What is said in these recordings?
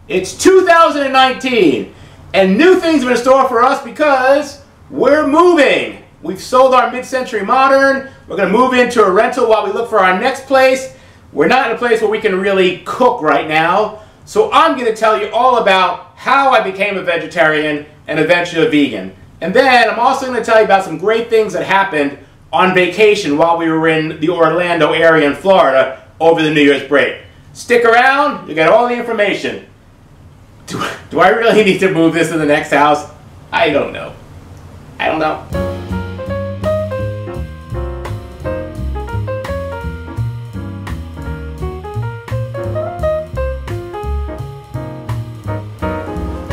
It's 2019, and new things are in store for us because we're moving. We've sold our mid-century modern. We're going to move into a rental while we look for our next place. We're not in a place where we can really cook right now, so I'm going to tell you all about how I became a vegetarian and eventually a vegan. And then I'm also going to tell you about some great things that happened on vacation while we were in the Orlando area in Florida over the New Year's break. Stick around, you get all the information. Do I really need to move this to the next house? I don't know. I don't know.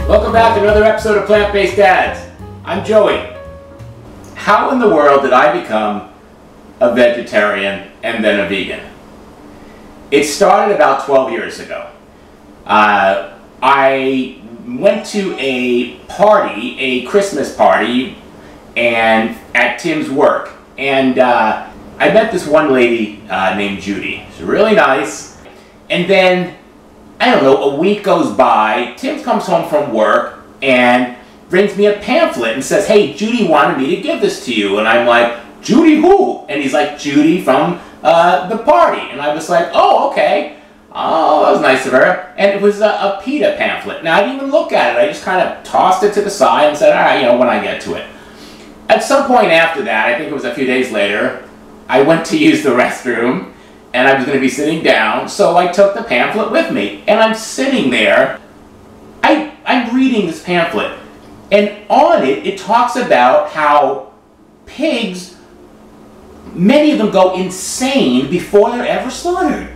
Welcome back to another episode of Plant-Based Dads. I'm Joey. How in the world did I become a vegetarian and then a vegan? It started about 12 years ago. I went to a party, a Christmas party, and at Tim's work, and I met this one lady named Judy. She's really nice. And then, I don't know, a week goes by, Tim comes home from work and brings me a pamphlet and says, "Hey, Judy wanted me to give this to you." And I'm like, "Judy who?" And he's like, "Judy from the party." And I was like, "Oh, okay. Oh, that was nice of her." And it was a PETA pamphlet. Now, I didn't even look at it. I just kind of tossed it to the side and said, "All right, you know, when I get to it." At some point after that, I think it was a few days later, I went to use the restroom, and I was going to be sitting down, so I took the pamphlet with me. And I'm sitting there, I'm reading this pamphlet, and on it, it talks about how pigs, many of them go insane before they're ever slaughtered.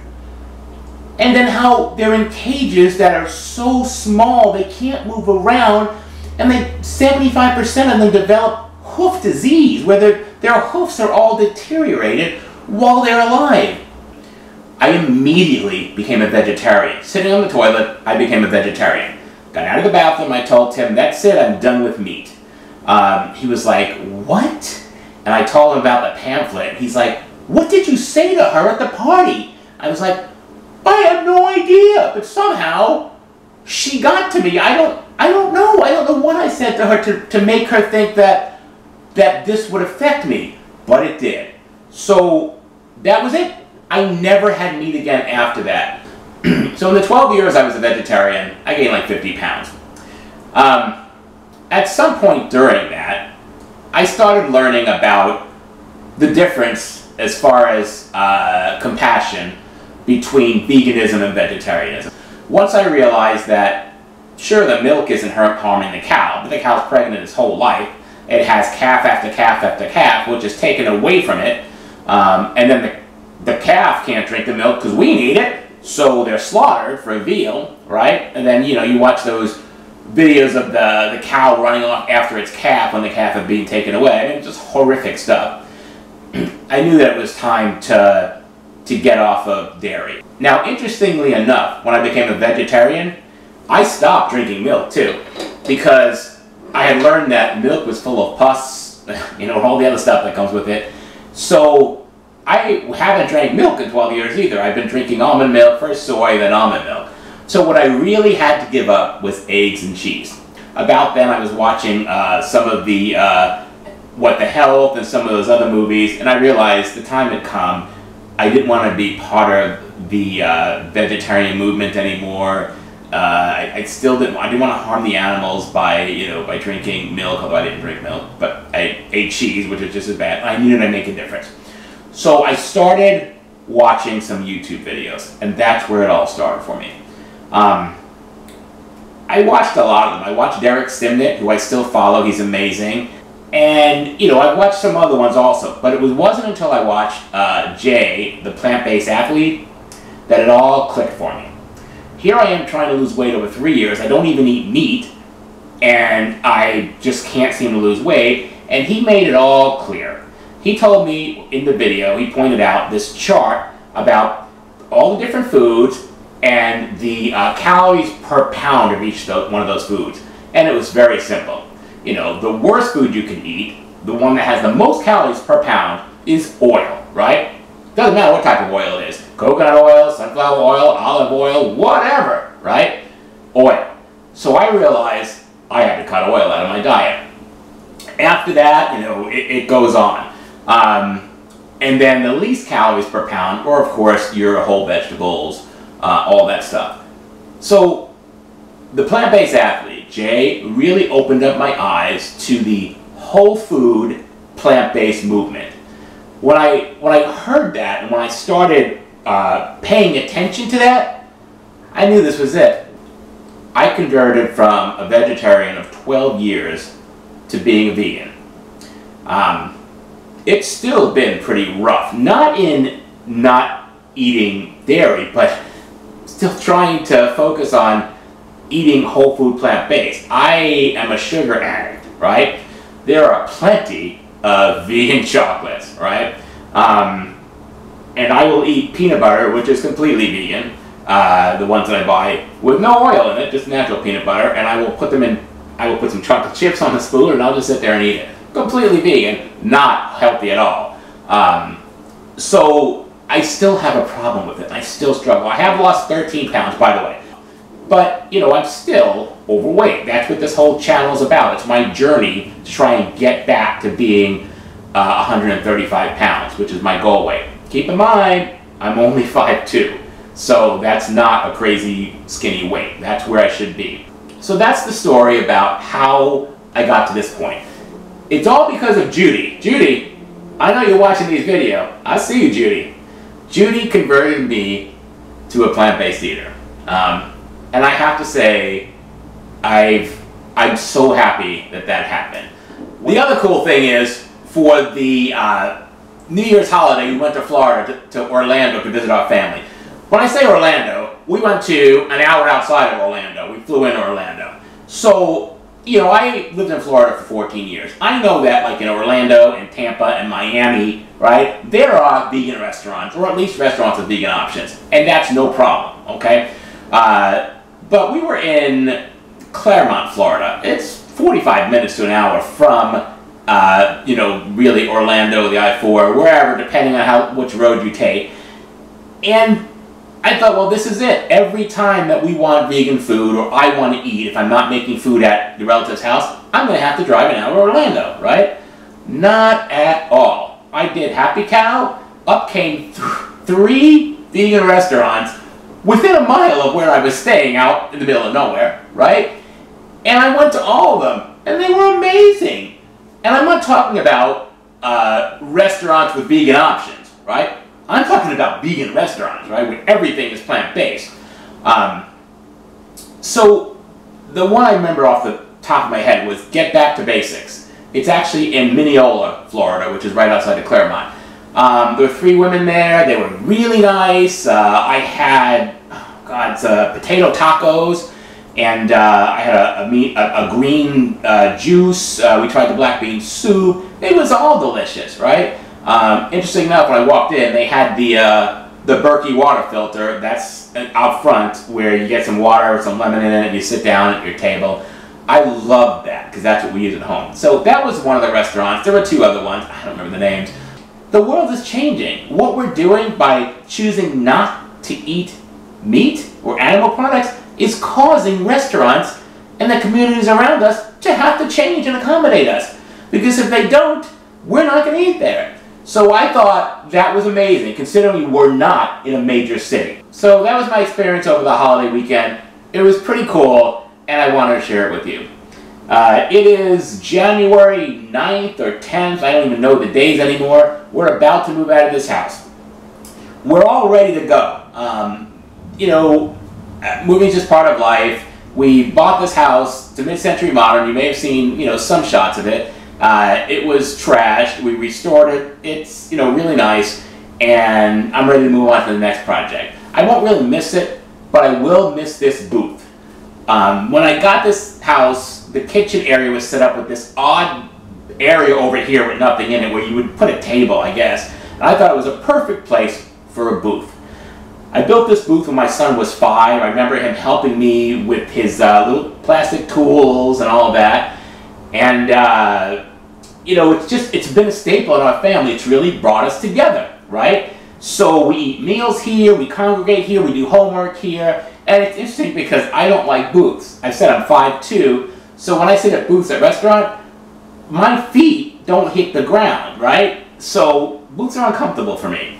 And then how they're in cages that are so small they can't move around, and 75% of them develop hoof disease, where their hoofs are all deteriorated while they're alive. I immediately became a vegetarian. Sitting on the toilet, I became a vegetarian. Got out of the bathroom, I told Tim, "That's it, I'm done with meat." He was like, "What?" And I told him about the pamphlet. He's like, "What did you say to her at the party?" I was like, "I have no idea, but somehow she got to me. I don't know. I don't know what I said to her to make her think that this would affect me, but it did." So that was it. I never had meat again after that. So in the 12 years I was a vegetarian, I gained like 50 pounds. At some point during that, I started learning about the difference as far as compassion between veganism and vegetarianism. Once I realized that, sure, the milk isn't harming the cow, but the cow's pregnant its whole life. It has calf after calf after calf, which is taken away from it, and then the calf can't drink the milk because we need it, so they're slaughtered for a veal, right? And then, you know, you watch those videos of the cow running off after its calf when the calf is being taken away. I mean, just horrific stuff. I knew that it was time to get off of dairy. Now, interestingly enough, when I became a vegetarian, I stopped drinking milk too, because I had learned that milk was full of pus, you know, all the other stuff that comes with it. So I haven't drank milk in 12 years either. I've been drinking almond milk, first soy, then almond milk. So what I really had to give up was eggs and cheese. About then I was watching some of the What the Health and some of those other movies, and I realized the time had come. I didn't want to be part of the vegetarian movement anymore. I didn't want to harm the animals by drinking milk, although I didn't drink milk, but I ate cheese, which is just as bad. I knew that I'd make a difference. So I started watching some YouTube videos, and that's where it all started for me. I watched a lot of them. I watched Derek Simnett, who I still follow. He's amazing. And, you know, I've watched some other ones also, but it wasn't until I watched Jay, the plant-based athlete, that it all clicked for me. Here I am trying to lose weight over 3 years. I don't even eat meat, and I just can't seem to lose weight, and he made it all clear. He told me in the video, he pointed out this chart about all the different foods and the calories per pound of each one of those foods. And it was very simple. You know, the worst food you can eat, the one that has the most calories per pound, is oil, right? Doesn't matter what type of oil it is. Coconut oil, sunflower oil, olive oil, whatever, right? oil. So I realized I had to cut oil out of my diet. After that, you know, it goes on. And then the least calories per pound, or of course your whole vegetables, all that stuff. So the plant-based athlete, Jay, really opened up my eyes to the whole food plant-based movement. When I heard that and when I started paying attention to that, I knew this was it. I converted from a vegetarian of 12 years to being a vegan. It's still been pretty rough. Not in not eating dairy, but still trying to focus on eating whole food plant-based. I am a sugar addict, right? There are plenty of vegan chocolates, right? And I will eat peanut butter, which is completely vegan, the ones that I buy with no oil in it, just natural peanut butter, and I will put some chocolate chips on the spoon and I'll just sit there and eat it. Completely vegan, not healthy at all. So I still have a problem with it. I still struggle. I have lost 13 pounds, by the way. But, you know, I'm still overweight. That's what this whole channel is about. It's my journey to try and get back to being 135 pounds, which is my goal weight. Keep in mind, I'm only 5'2", so that's not a crazy skinny weight. That's where I should be. So that's the story about how I got to this point. It's all because of Judy. Judy, I know you're watching these videos. I see you, Judy. Judy converted me to a plant-based eater. And I have to say, I'm so happy that that happened. The other cool thing is, for the New Year's holiday, we went to Florida, to Orlando to visit our family. When I say Orlando, we went to an hour outside of Orlando. We flew into Orlando. So, you know, I lived in Florida for 14 years. I know that, like in Orlando and Tampa and Miami, right, there are vegan restaurants, or at least restaurants with vegan options, and that's no problem, okay? But we were in Clermont, Florida. It's 45 minutes to an hour from, you know, really Orlando, the I-4, wherever, depending on which road you take. And I thought, well, this is it. Every time that we want vegan food, or I want to eat, if I'm not making food at the relative's house, I'm going to have to drive an hour to Orlando, right? Not at all. I did Happy Cow. Up came 3 vegan restaurants within a mile of where I was staying, out in the middle of nowhere, right? And I went to all of them, and they were amazing. And I'm not talking about restaurants with vegan options, right? I'm talking about vegan restaurants, right, where everything is plant-based. So the one I remember off the top of my head was Get Back to Basics. It's actually in Mineola, Florida, which is right outside of Clermont. There were 3 women there. They were really nice. I had, potato tacos, and I had a green juice. We tried the black bean soup. It was all delicious, right? Interesting enough, when I walked in, they had the Berkey water filter. That's out front, where you get some water with some lemon in it, and you sit down at your table. I love that, because that's what we use at home. So that was one of the restaurants. There were 2 other ones. I don't remember the names. The world is changing. What we're doing by choosing not to eat meat or animal products is causing restaurants and the communities around us to have to change and accommodate us. Because if they don't, we're not going to eat there. So I thought that was amazing, considering we're not in a major city. So that was my experience over the holiday weekend. It was pretty cool, and I wanted to share it with you. It is January 9th or 10th, I don't even know the days anymore. We're about to move out of this house. We're all ready to go. You know, moving is just part of life. We bought this house to mid-century modern. You may have seen, you know, some shots of it. It was trashed. We restored it. It's, you know, really nice. And I'm ready to move on to the next project. I won't really miss it, but I will miss this booth. When I got this house, the kitchen area was set up with this odd area over here with nothing in it, where you would put a table, I guess. And I thought it was a perfect place for a booth. I built this booth when my son was 5. I remember him helping me with his little plastic tools and all of that. And, you know, it's been a staple in our family. It's really brought us together, right? So we eat meals here, we congregate here, we do homework here, And it's interesting because I don't like booths. I've said I'm 5'2", so when I sit at booths at restaurant, my feet don't hit the ground, right? So booths are uncomfortable for me.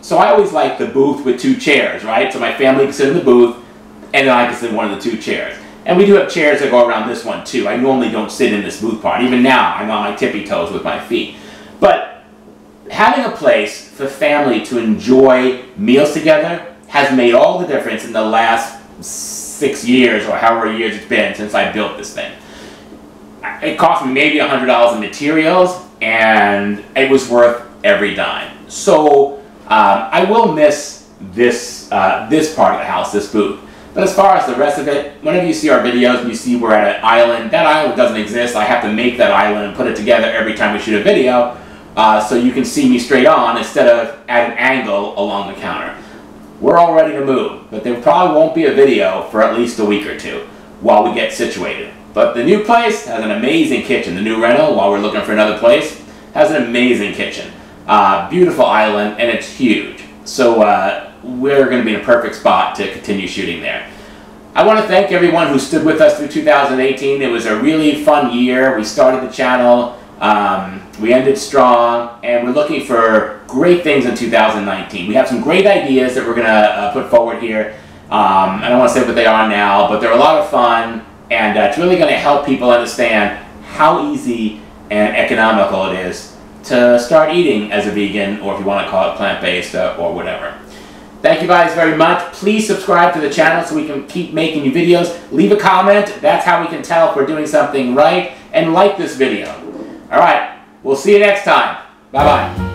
So I always like the booth with 2 chairs, right? So my family can sit in the booth, and then I can sit in one of the 2 chairs. And we do have chairs that go around this one too. I normally don't sit in this booth part. Even now, I'm on my tippy toes with my feet. But having a place for family to enjoy meals together has made all the difference in the last 6 years, or however years it's been since I built this thing. It cost me maybe $100 in materials, and it was worth every dime. So I will miss this part of the house, this booth. But as far as the rest of it, whenever you see our videos and you see we're at an island, that island doesn't exist. I have to make that island and put it together every time we shoot a video, so you can see me straight on instead of at an angle along the counter. We're all ready to move, but there probably won't be a video for at least a week or 2 while we get situated. But the new place has an amazing kitchen. The new rental, while we're looking for another place, has an amazing kitchen. Beautiful island, and it's huge. So we're going to be in a perfect spot to continue shooting there. I want to thank everyone who stood with us through 2018. It was a really fun year. We started the channel, we ended strong, and we're looking for great things in 2019. We have some great ideas that we're going to put forward here. I don't want to say what they are now, but they're a lot of fun, and it's really going to help people understand how easy and economical it is to start eating as a vegan, or if you want to call it plant-based or whatever. Thank you guys very much. Please subscribe to the channel so we can keep making you videos. Leave a comment. That's how we can tell if we're doing something right. And like this video. Alright, we'll see you next time. Bye-bye.